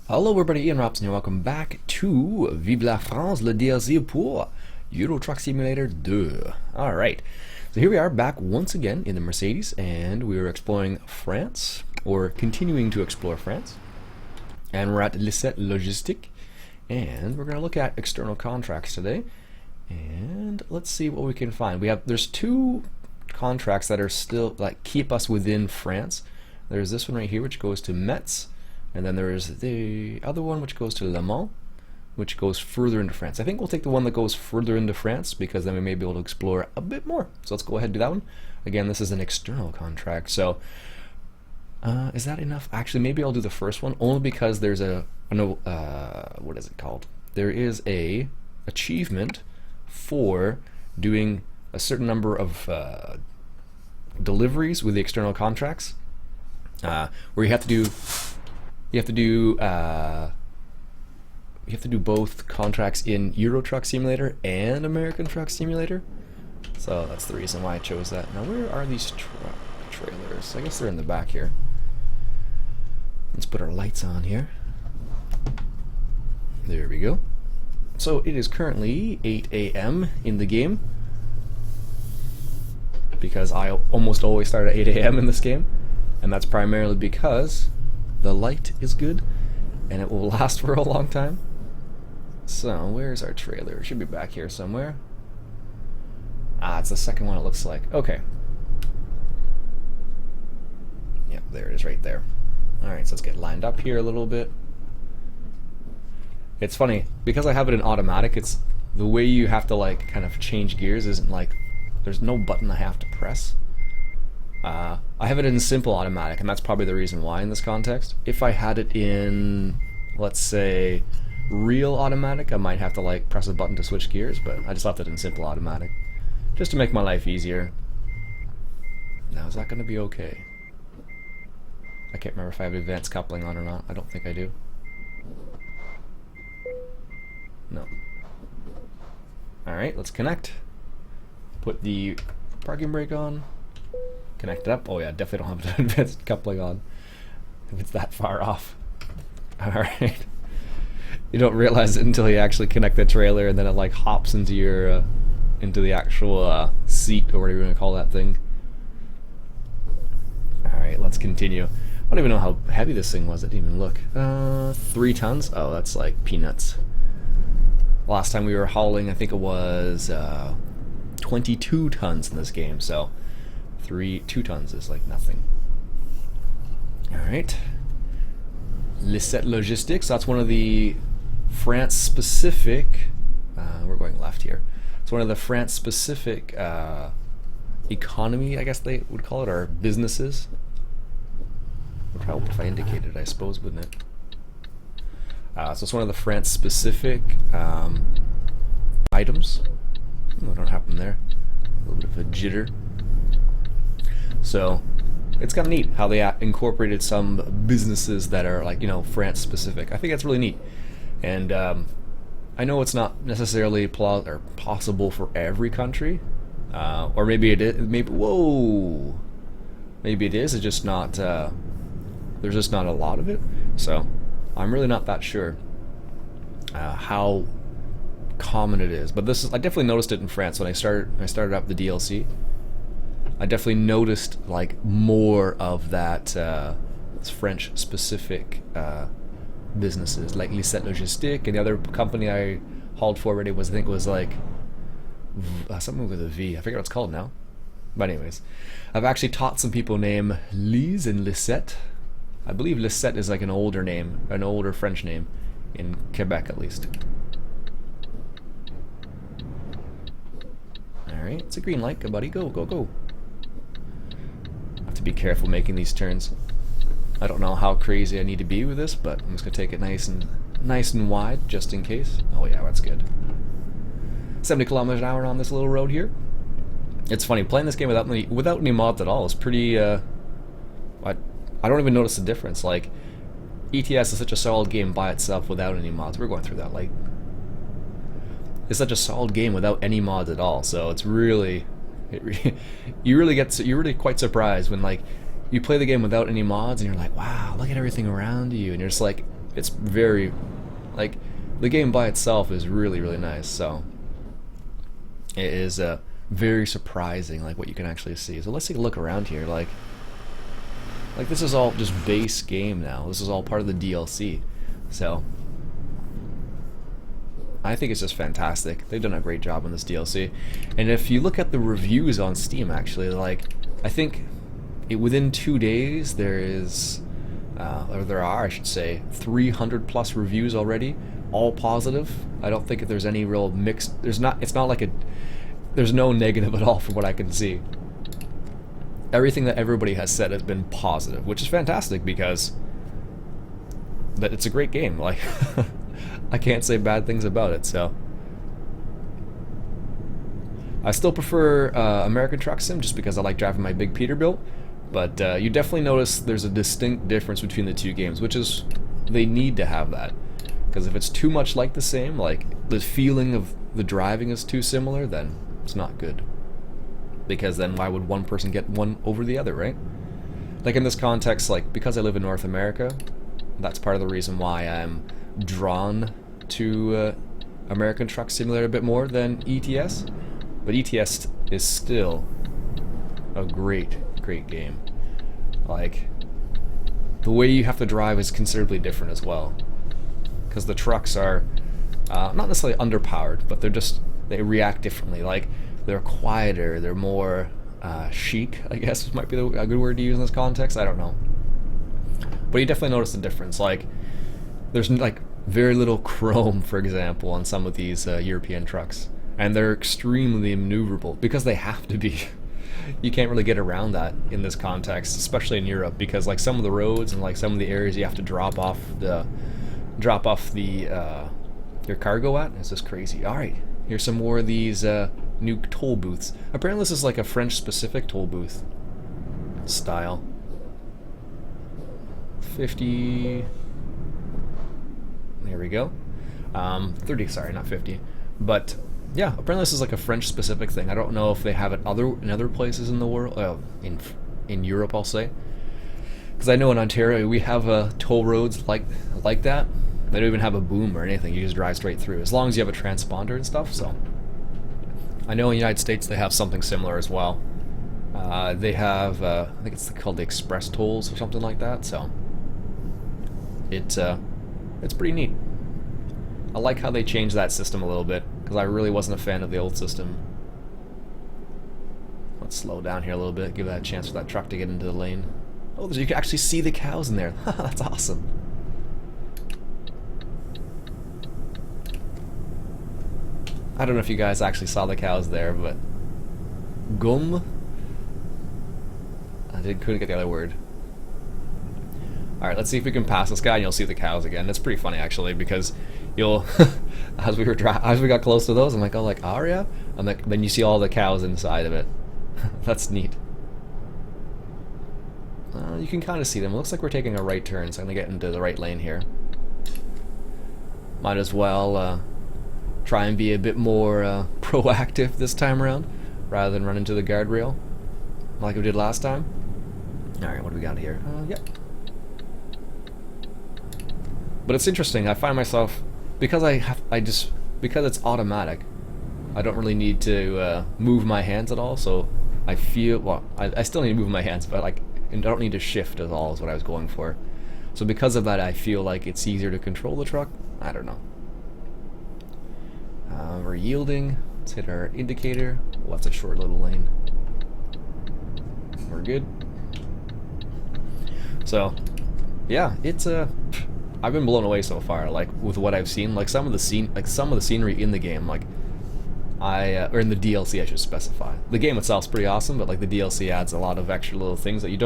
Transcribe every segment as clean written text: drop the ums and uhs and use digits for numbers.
Hello everybody, Ian Robson here. Welcome back to Vive La France DLC pour Euro Truck Simulator 2. Alright, so here we are back once again in the Mercedes, and we're exploring France, or continuing to explore France. And we're at Lisette Logistique, and we're going to look at external contracts today. And let's see what we can find. There's two contracts that are still, keep us within France. There's this one right here, which goes to Metz. And then there's the other one which goes to Le Mans, which goes further into France. I think we'll take the one that goes further into France because then we may be able to explore a bit more. So let's go ahead and do that one. Again, this is an external contract. So is that enough? Actually, maybe I'll do the first one only because there's what is it called? There is a achievement for doing a certain number of deliveries with the external contracts where you have to do both contracts in Euro Truck Simulator and American Truck Simulator. So that's the reason why I chose that. Now where are these trailers? I guess they're in the back here. Let's put our lights on here. There we go. So it is currently 8 a.m. in the game, because I almost always start at 8 a.m. in this game, and that's primarily because the light is good and it will last for a long time. So where's our trailer? It should be back here somewhere. It's the second one, it looks like. Okay. Yep, there it is right there. Alright, so let's get lined up here a little bit. It's funny, because I have it in automatic, it's the way you have to kind of change gears isn't there's no button I have to press. I have it in simple automatic, and that's probably the reason why in this context. If I had it in, let's say, real automatic, I might have to press a button to switch gears, but I just left it in simple automatic, just to make my life easier. Now, is that going to be okay? I can't remember if I have advanced coupling on or not. I don't think I do. No. Alright, let's connect. Put the parking brake on. Connect it up. Oh yeah, definitely don't have advanced coupling on if it's that far off. Alright. You don't realize it until you actually connect the trailer, and then it hops into your into the actual seat, or whatever you want to call that thing. Alright, let's continue. I don't even know how heavy this thing was. I didn't even look. 3 tons? Oh, that's like peanuts. Last time we were hauling, I think it was 22 tons in this game, so 2 tons is like nothing. Alright. Lisette Logistics, that's one of the France-specific, we're going left here. It's one of the France-specific economy, I guess they would call it, or businesses. Would help if I indicated, I suppose, wouldn't it? So it's one of the France-specific items. Oh, what happened there? A little bit of a jitter. So it's kind of neat how they incorporated some businesses that are France specific. I think that's really neat. And I know it's not necessarily possible for every country, or maybe it is. Maybe it is. It's just not. There's just not a lot of it. So I'm really not that sure how common it is. But I definitely noticed it in France when I started up the DLC. I definitely noticed more of that French specific businesses, like Lisette Logistique, and the other company I hauled for already was, I think it was something with a V. I forget what it's called now. But anyways, I've actually taught some people named Lise and Lisette. I believe Lisette is an older name, an older French name, in Quebec at least. Alright, it's a green light, good buddy, go, go, go. I have to be careful making these turns. I don't know how crazy I need to be with this, but I'm just gonna take it nice and wide, just in case. Oh yeah, that's good. 70 kilometers an hour on this little road here. It's funny, playing this game without any mods at all is pretty, I don't even notice the difference. ETS is such a solid game by itself without any mods. We're going through that light. It's such a solid game without any mods at all, so it's really, you're really quite surprised when you play the game without any mods and you're like, wow, look at everything around you, and you're just it's very, like, the game by itself is really, really nice. So it is very surprising, like, what you can actually see. So let's take a look around here. Like this is all just base game now. This is all part of the DLC. So I think it's just fantastic. They've done a great job on this DLC. And if you look at the reviews on Steam, actually, like, I think within 2 days there is, or there are, I should say, 300 plus reviews already, all positive. I don't think there's any real mixed. There's not. It's not like a. There's no negative at all from what I can see. Everything that everybody has said has been positive, which is fantastic because that it's a great game. Like, I can't say bad things about it. So I still prefer American Truck Sim just because I like driving my big Peterbilt. But you definitely notice there's a distinct difference between the two games, which is they need to have that. Because if it's too much like the same, like the feeling of the driving is too similar, then it's not good. Because then why would one person get one over the other, right? Like in this context, like because I live in North America, that's part of the reason why I'm drawn to American Truck Simulator a bit more than ETS. But ETS is still a great game. Like, the way you have to drive is considerably different as well. Because the trucks are not necessarily underpowered, but they react differently. Like, they're quieter, they're more chic, I guess might be a good word to use in this context. I don't know. But you definitely notice the difference. Like, there's like very little chrome, for example, on some of these European trucks. And they're extremely maneuverable because they have to be. You can't really get around that in this context, especially in Europe, because like some of the roads and like some of the areas you have to drop off the your cargo at. It's just crazy. All right, here's some more of these new toll booths. Apparently this is like a French specific toll booth style. 50. There we go. 30. Sorry, not 50. But yeah, apparently this is like a French specific thing. I don't know if they have it in other places in the world, in Europe, I'll say. Because I know in Ontario we have toll roads like that. They don't even have a boom or anything. You just drive straight through, as long as you have a transponder and stuff. So I know in the United States they have something similar as well. They have, I think it's called the express tolls or something like that. So it's pretty neat. I like how they changed that system a little bit, because I really wasn't a fan of the old system. Let's slow down here a little bit, give that a chance for that truck to get into the lane. Oh, you can actually see the cows in there. That's awesome. I don't know if you guys actually saw the cows there, but couldn't get the other word. Alright, let's see if we can pass this guy and you'll see the cows again. That's pretty funny actually, because you'll as we got close to those, I'm like, oh, like Aria? And then you see all the cows inside of it. That's neat. You can kind of see them. It looks like we're taking a right turn, so I'm gonna get into the right lane here. Might as well try and be a bit more proactive this time around, rather than run into the guardrail like we did last time. Alright, what do we got here? Yep. But it's interesting, I find myself, because because it's automatic, I don't really need to move my hands at all, so I feel, well, I still need to move my hands, but like, I don't need to shift at all is what I was going for. So because of that, I feel like it's easier to control the truck. I don't know. We're yielding. Let's hit our indicator. Well, that's a short little lane. We're good. So, yeah, it's I've been blown away so far. Like with what I've seen, like some of the scenery in the game, like or in the DLC, I should specify. The game itself's pretty awesome, but like the DLC adds a lot of extra little things that you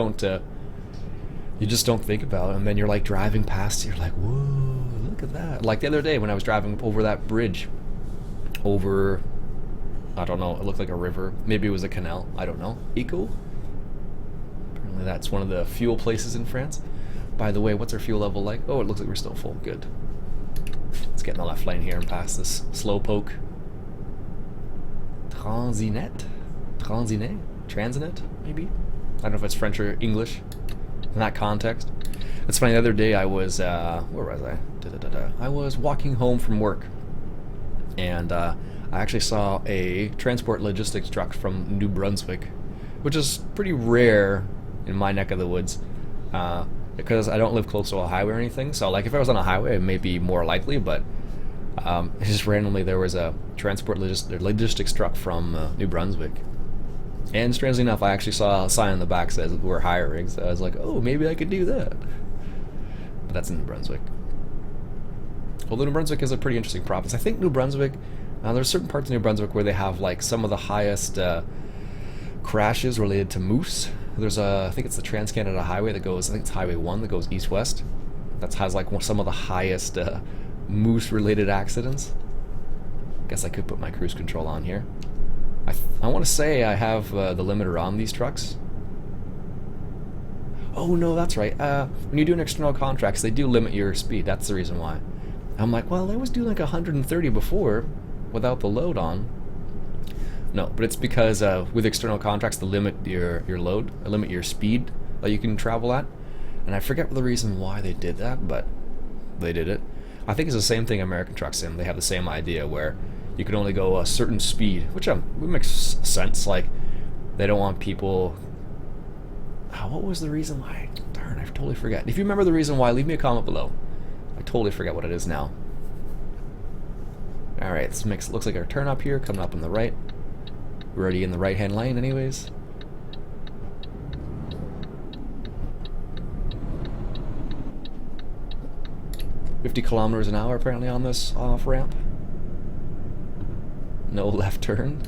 just don't think about, and then you're like driving past, you're like, whoa, look at that. Like the other day when I was driving over that bridge, over, I don't know, it looked like a river, maybe it was a canal, I don't know. Eco? Apparently that's one of the fuel places in France. By the way, what's our fuel level like? Oh, it looks like we're still full, good. Let's get in the left lane here and pass this slowpoke. Transinet, maybe? I don't know if it's French or English in that context. It's funny, the other day I was, where was I? I was walking home from work, and I actually saw a transport logistics truck from New Brunswick, which is pretty rare in my neck of the woods, because I don't live close to a highway or anything. So like if I was on a highway, it may be more likely, but just randomly there was a transport logistics truck from New Brunswick. And strangely enough, I actually saw a sign on the back that says we're hiring, so I was like, oh, maybe I could do that. But that's in New Brunswick. Although New Brunswick is a pretty interesting province. I think New Brunswick, there's certain parts of New Brunswick where they have like some of the highest crashes related to moose. There's I think it's the Trans-Canada Highway that goes, I think it's Highway 1 that goes east-west. That has like some of the highest moose-related accidents. Guess I could put my cruise control on here. I want to say I have the limiter on these trucks. Oh no, that's right. When you do an external contracts, they do limit your speed. That's the reason why. I'm like, well, I was doing like 130 before without the load on. No, but it's because with external contracts, they limit your load, limit your speed that you can travel at. And I forget the reason why they did that, but they did it. I think it's the same thing American Truck Sim. They have the same idea where you can only go a certain speed, which makes sense. Like, they don't want people... what was the reason why? Darn, I totally forget. If you remember the reason why, leave me a comment below. I totally forget what it is now. Alright, this looks like our turn up here, coming up on the right. We're already in the right-hand lane anyways. $50 kilometers an hour apparently on this off-ramp. No left turn.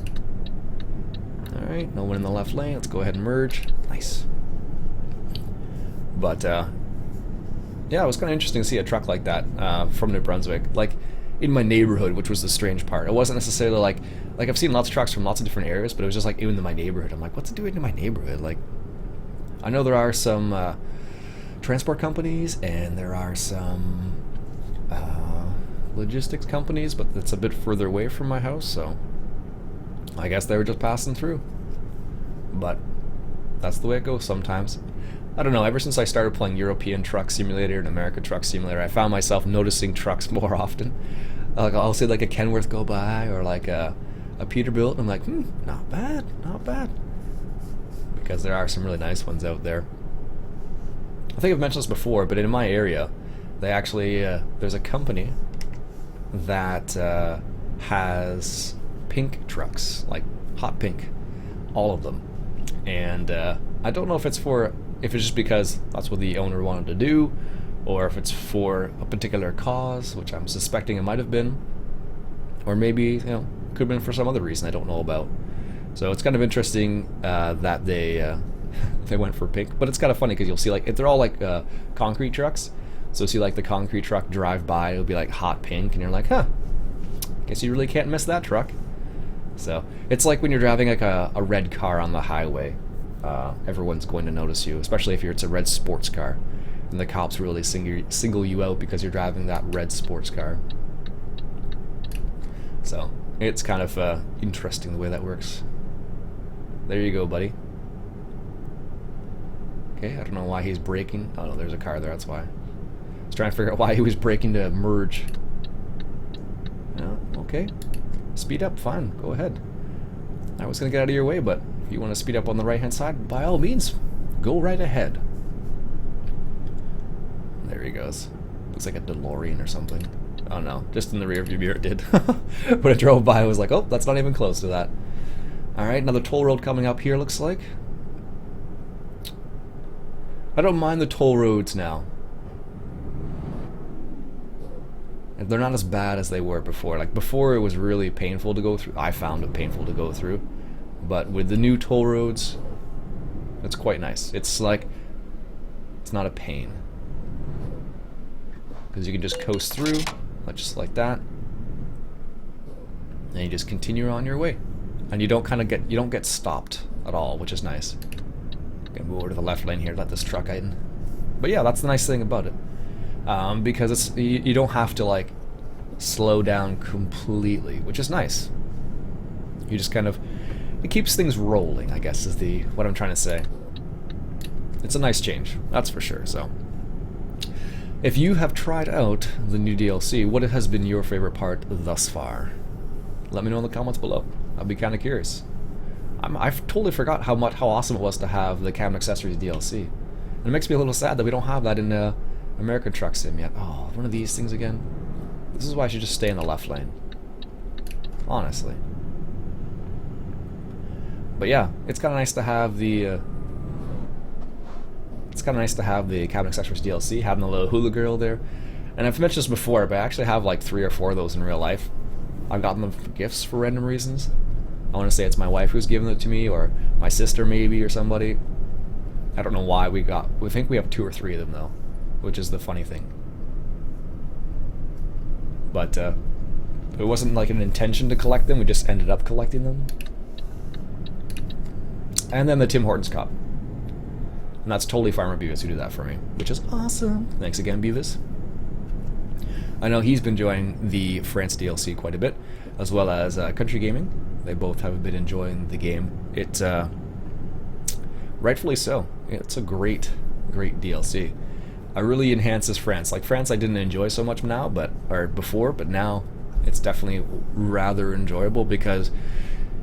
Alright, no one in the left lane. Let's go ahead and merge. Nice. But, yeah, it was kind of interesting to see a truck like that from New Brunswick. Like, in my neighborhood, which was the strange part. It wasn't necessarily like I've seen lots of trucks from lots of different areas, but it was just like even in my neighborhood. I'm like, what's it doing in my neighborhood? Like, I know there are some transport companies and there are some logistics companies, but it's a bit further away from my house, so I guess they were just passing through. But that's the way it goes sometimes. I don't know, ever since I started playing European Truck Simulator and American Truck Simulator, I found myself noticing trucks more often. Like, I'll see like a Kenworth go by or like a Peterbilt, and I'm like, not bad, not bad. Because there are some really nice ones out there. I think I've mentioned this before, but in my area, they actually, there's a company that has pink trucks, like hot pink, all of them. And I don't know if it's just because that's what the owner wanted to do, or if it's for a particular cause, which I'm suspecting it might have been, or maybe, could have been for some other reason I don't know about. So it's kind of interesting that they went for pink, but it's kind of funny because you'll see like they're all like concrete trucks. So see like the concrete truck drive by, it'll be like hot pink, and you're like, huh, guess you really can't miss that truck. So it's like when you're driving like a red car on the highway. Everyone's going to notice you, especially if it's a red sports car, and the cops really single you out because you're driving that red sports car. So it's kind of interesting the way that works. There you go, buddy. Okay, I don't know why he's braking. Oh no, there's a car there, that's why. I was trying to figure out why he was braking to merge. No, okay. Speed up, fine, go ahead. I was going to get out of your way, but if you want to speed up on the right-hand side, by all means, go right ahead. There he goes. Looks like a DeLorean or something. Oh no, just in the rear view mirror it did. When I drove by, I was like, oh, that's not even close to that. Alright, another toll road coming up here, looks like. I don't mind the toll roads now. They're not as bad as they were before. Like, before it was really painful to go through. I found it painful to go through. But with the new toll roads, it's quite nice. It's like, it's not a pain. Because you can just coast through, just like that. And you just continue on your way. And you don't you don't get stopped at all, which is nice. Gonna move over to the left lane here, let this truck in. But yeah, that's the nice thing about it. Because you don't have to like slow down completely, which is nice. You just kind of, it keeps things rolling, I guess is what I'm trying to say. It's a nice change, that's for sure. So If you have tried out the new DLC, what has been your favorite part thus far? Let me know in the comments below. I'll be kind of curious. I've totally forgot how awesome it was to have the Cabin Accessories DLC. And it makes me a little sad that we don't have that in American Truck Sim yet. Oh, one of these things again. This is why I should just stay in the left lane. Honestly. But yeah, it's kind of nice to have the Cabin Accessories DLC, having a little hula girl there. And I've mentioned this before, but I actually have like 3 or 4 of those in real life. I've gotten them for gifts for random reasons. I want to say it's my wife who's given it to me, or my sister maybe, or somebody. I don't know why we think we have 2 or 3 of them though, which is the funny thing. But it wasn't like an intention to collect them, we just ended up collecting them. And then the Tim Hortons Cup. And that's totally Farmer Beavis who did that for me, which is awesome. Thanks again, Beavis. I know he's been enjoying the France DLC quite a bit, as well as Country Gaming. They both have been enjoying the game. It's rightfully so. It's a great DLC. I really enhances France. Like France, I didn't enjoy so much before, but now it's definitely rather enjoyable because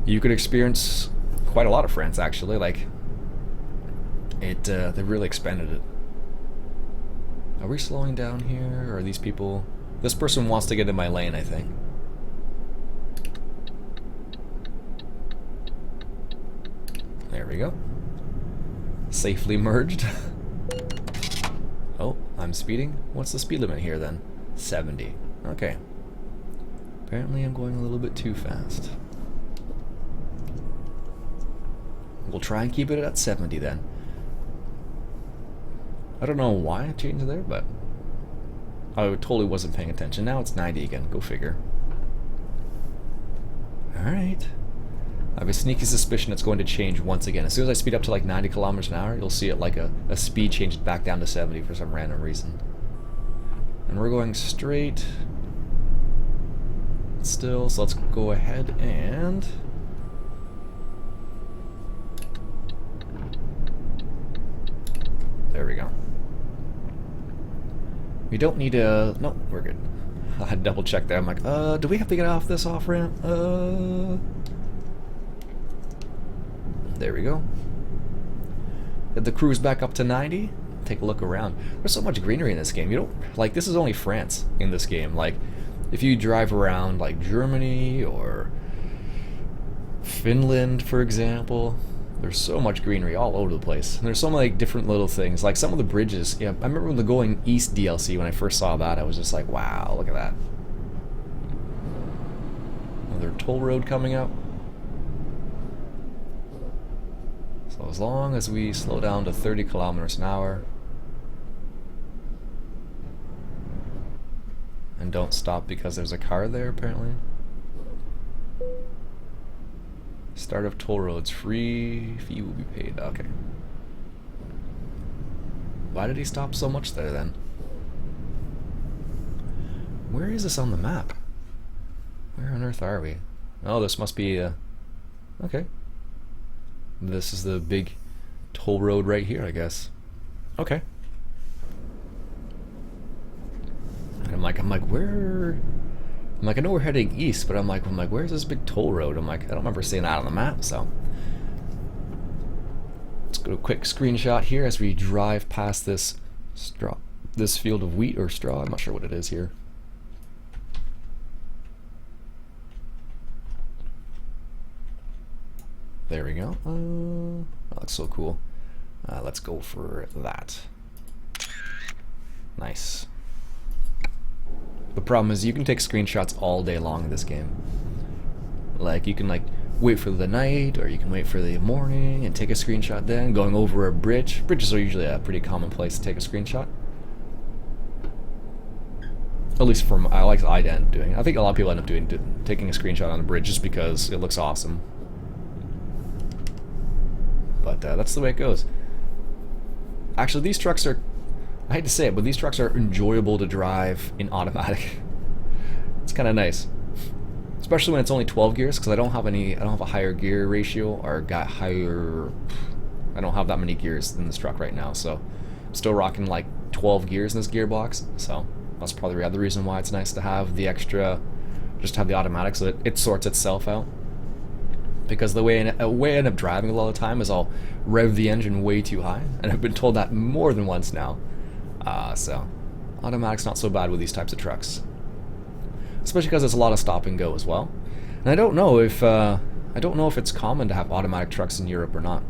you could experience quite a lot of France actually. Like they really expanded it. Are we slowing down here, or are these people? This person wants to get in my lane, I think. There we go. Safely merged. Oh, I'm speeding? What's the speed limit here then? 70. Okay. Apparently I'm going a little bit too fast. We'll try and keep it at 70 then. I don't know why I changed there, but I totally wasn't paying attention. Now it's 90 again. Go figure. Alright. I have a sneaky suspicion it's going to change once again. As soon as I speed up to like 90 kilometers an hour, you'll see it like a speed change back down to 70 for some random reason. And we're going straight still, so let's go ahead and there we go. We don't need a... No, we're good. I had to double check there. I'm like, do we have to get off this off-ramp? There we go. Get the cruise back up to 90. Take a look around. There's so much greenery in this game. You don't... Like, this is only France in this game. Like, if you drive around, like, Germany or Finland, for example... There's so much greenery all over the place. And there's so many like, different little things. Like some of the bridges. Yeah, I remember the Going East DLC when I first saw that. I was just like, wow, look at that. Another toll road coming up. So as long as we slow down to 30 kilometers an hour. And don't stop because there's a car there apparently. Start of toll roads. Free fee will be paid. Okay. Why did he stop so much there then? Where is this on the map? Where on earth are we? Oh, this must be okay. This is the big toll road right here, I guess. Okay. And I'm like, where? I'm like, I know we're heading east, but I'm like, where's this big toll road? I'm like, I don't remember seeing that on the map, so. Let's go a quick screenshot here as we drive past this field of wheat or straw. I'm not sure what it is here. There we go. That looks so cool. Let's go for that. Nice. The problem is you can take screenshots all day long in this game. Like you can like wait for the night, or you can wait for the morning and take a screenshot then, going over a bridge. Bridges are usually a pretty common place to take a screenshot. At least from I end up doing. I think a lot of people end up taking a screenshot on a bridge just because it looks awesome. But that's the way it goes. Actually, these trucks are, I hate to say it, but these trucks are enjoyable to drive in automatic. It's kind of nice, especially when it's only 12 gears, because I don't have a higher gear ratio or I don't have that many gears in this truck right now, so I'm still rocking like 12 gears in this gearbox, so that's probably the other reason why it's nice to have the extra, just have the automatic so that it sorts itself out. Because the way I end up driving a lot of the time is I'll rev the engine way too high, and I've been told that more than once now. So automatic's not so bad with these types of trucks, especially because it's a lot of stop and go as well. And I don't know if it's common to have automatic trucks in Europe or not.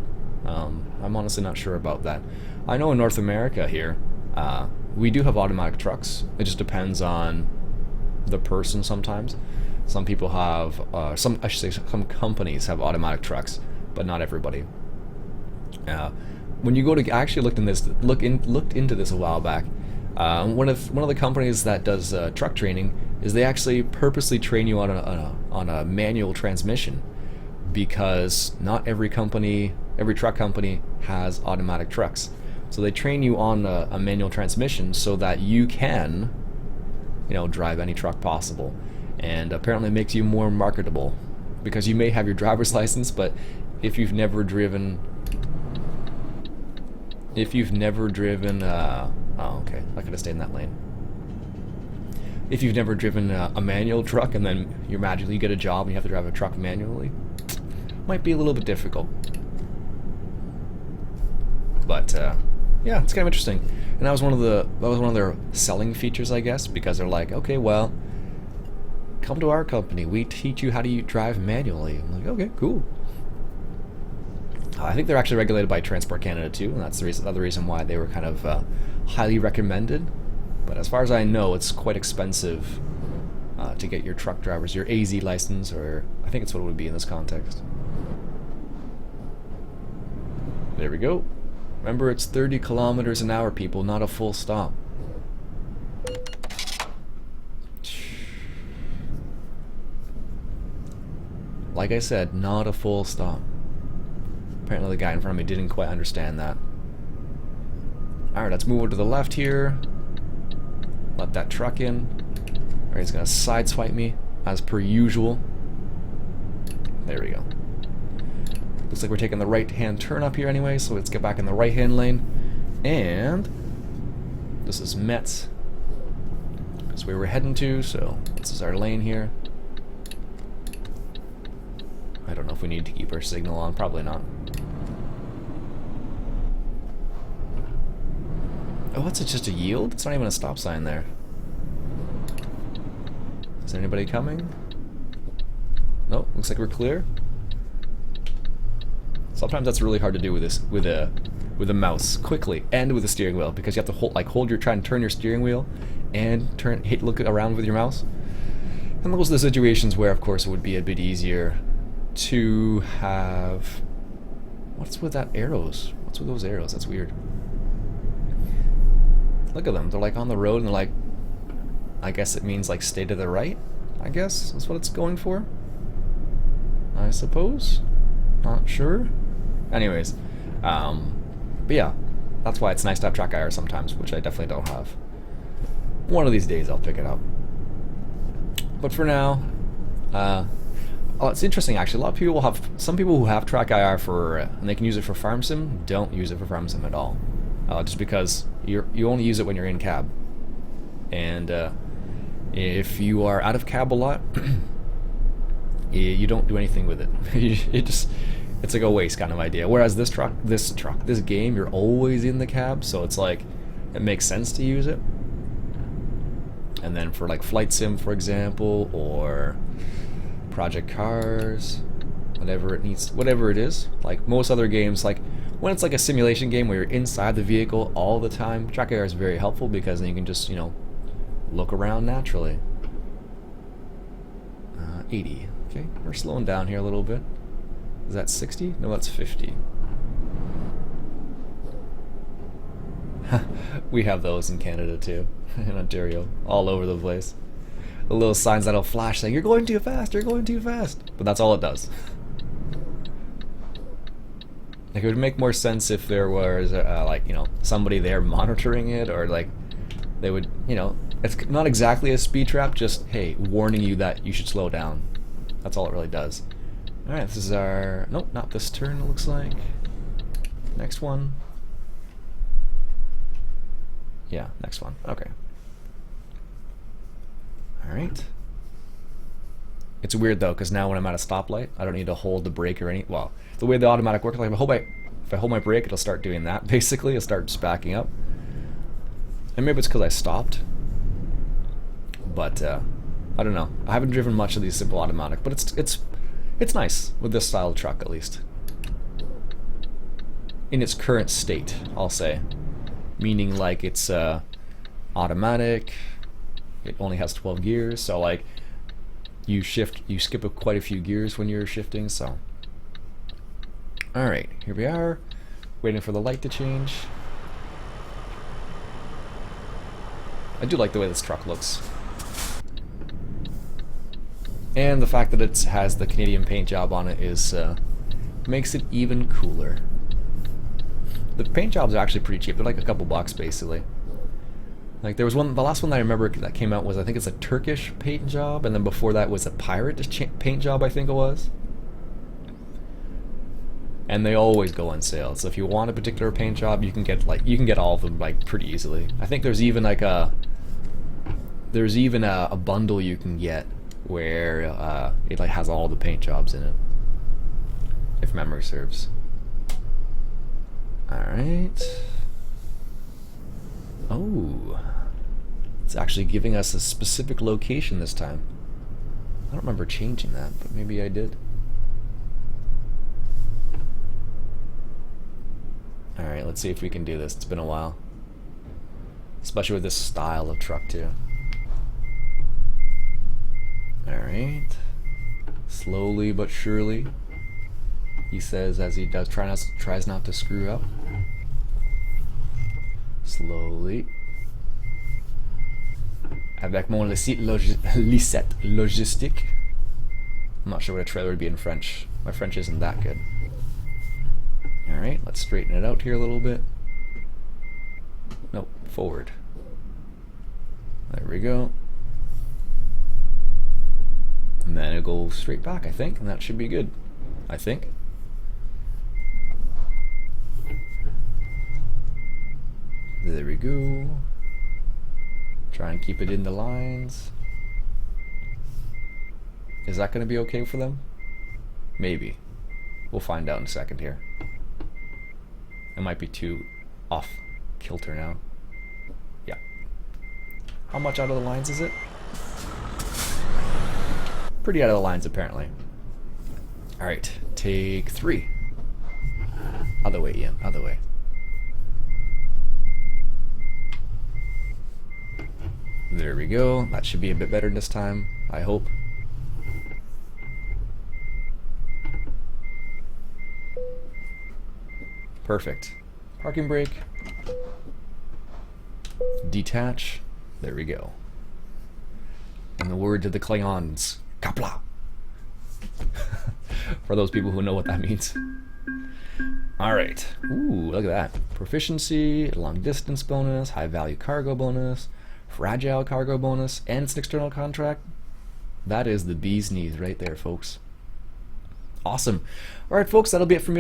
I'm honestly not sure about that. I know in North America here, we do have automatic trucks. It just depends on the person sometimes. Some people have, I should say some companies have automatic trucks, but not everybody. When you go to, I actually looked into this a while back. One of the companies that does truck training is they actually purposely train you on a manual transmission, because not every truck company has automatic trucks. So they train you on a manual transmission so that you can, drive any truck possible. And apparently it makes you more marketable, because you may have your driver's license, but if you've never driven, oh, okay, I could have stayed in that lane. If you've never driven a manual truck and then you magically get a job and you have to drive a truck manually, might be a little bit difficult. But yeah, it's kind of interesting. And that was one of their selling features, I guess, because they're like, okay, well, come to our company. We teach you how to drive manually. I'm like, okay, cool. I think they're actually regulated by Transport Canada too, and that's the other reason why they were kind of highly recommended. But as far as I know, it's quite expensive to get your truck drivers, your AZ license, or I think it's what it would be in this context. There we go. Remember, it's 30 kilometers an hour, people, not a full stop. Like I said, not a full stop. Apparently the guy in front of me didn't quite understand that. Alright, let's move over to the left here. Let that truck in. Alright, he's gonna sideswipe me, as per usual. There we go. Looks like we're taking the right-hand turn up here anyway, so let's get back in the right-hand lane. And this is Metz. That's where we're heading to, so this is our lane here. I don't know if we need to keep our signal on, probably not. Oh, what's it, just a yield? It's not even a stop sign there. Is anybody coming? Nope, looks like we're clear. Sometimes that's really hard to do with a mouse quickly and with a steering wheel, because you have to try and turn your steering wheel and look around with your mouse. And those are the situations where, of course, it would be a bit easier to have. What's with that arrows? What's with those arrows? That's weird. Look at them. They're like on the road and they're like, I guess it means like stay to the right, I guess that's what it's going for, I suppose. Not sure. Anyways, but yeah, that's why it's nice to have track IR sometimes, which I definitely don't have. One of these days I'll pick it up. But for now, oh, it's interesting actually. A lot of people some people who have track IR and they can use it for farm sim, don't use it for farm sim at all. Just because you only use it when you're in cab. And if you are out of cab a lot, you don't do anything with it. It's like a waste kind of idea. Whereas this game, you're always in the cab, so it's like it makes sense to use it. And then for like flight sim, for example, or Project Cars, whatever it is, like most other games, like when it's like a simulation game where you're inside the vehicle all the time, track IR is very helpful because then you can just, look around naturally. 80. Okay, we're slowing down here a little bit. Is that 60? No, that's 50. We have those in Canada too, in Ontario, all over the place. The little signs that'll flash saying, "You're going too fast, you're going too fast." But that's all it does. Like, it would make more sense if there was, somebody there monitoring it, or like, they would, it's not exactly a speed trap, just, hey, warning you that you should slow down. That's all it really does. Alright, this is our, nope, not this turn, it looks like. Next one. Yeah, next one. Okay. Alright. It's weird though, because now when I'm at a stoplight, I don't need to hold the brake or any. Well, the way the automatic works, like if I hold my brake, it'll start doing that. Basically, it'll start just backing up. And maybe it's because I stopped. But I don't know. I haven't driven much of these simple automatic, but it's nice with this style of truck at least. In its current state, I'll say. Meaning like it's automatic. It only has 12 gears, so like you skip quite a few gears when you're shifting, so. Alright, here we are, waiting for the light to change. I do like the way this truck looks. And the fact that it has the Canadian paint job on it is makes it even cooler. The paint jobs are actually pretty cheap, they're like a couple bucks basically. Like there was one, the last one that I remember that came out was, I think it's a Turkish paint job, and then before that was a pirate paint job, I think it was. And they always go on sale. So if you want a particular paint job, you can get all of them like pretty easily. I think there's even like a bundle you can get where it like has all the paint jobs in it, if memory serves. All right. Oh, it's actually giving us a specific location this time. I don't remember changing that, but maybe I did. Alright, let's see if we can do this. It's been a while. Especially with this style of truck, too. Alright. Slowly but surely, he says as he tries not to screw up. Slowly. Avec mon licette logistique. I'm not sure what a trailer would be in French. My French isn't that good. Alright, let's straighten it out here a little bit. Nope, forward. There we go. And then it'll go straight back, I think, and that should be good. I think. There we go. Try and keep it in the lines. Is that going to be okay for them? Maybe. We'll find out in a second here. It might be too off kilter now. Yeah. How much out of the lines is it? Pretty out of the lines, apparently. Alright, take 3. Other way, Ian, other way. There we go. That should be a bit better this time, I hope. Perfect. Parking brake. Detach. There we go. In the words of the Klingons, Kapla! For those people who know what that means. Alright. Ooh, look at that. Proficiency, long distance bonus, high value cargo bonus, fragile cargo bonus, and it's an external contract. That is the bee's knees right there, folks. Awesome. Alright folks, that'll be it for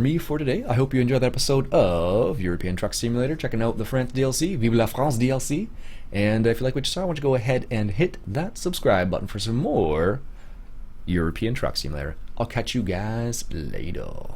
me today. I hope you enjoyed that episode of European Truck Simulator, checking out the France DLC, Vive La France DLC. And if you like what you saw, I want you to go ahead and hit that subscribe button for some more European Truck Simulator. I'll catch you guys later.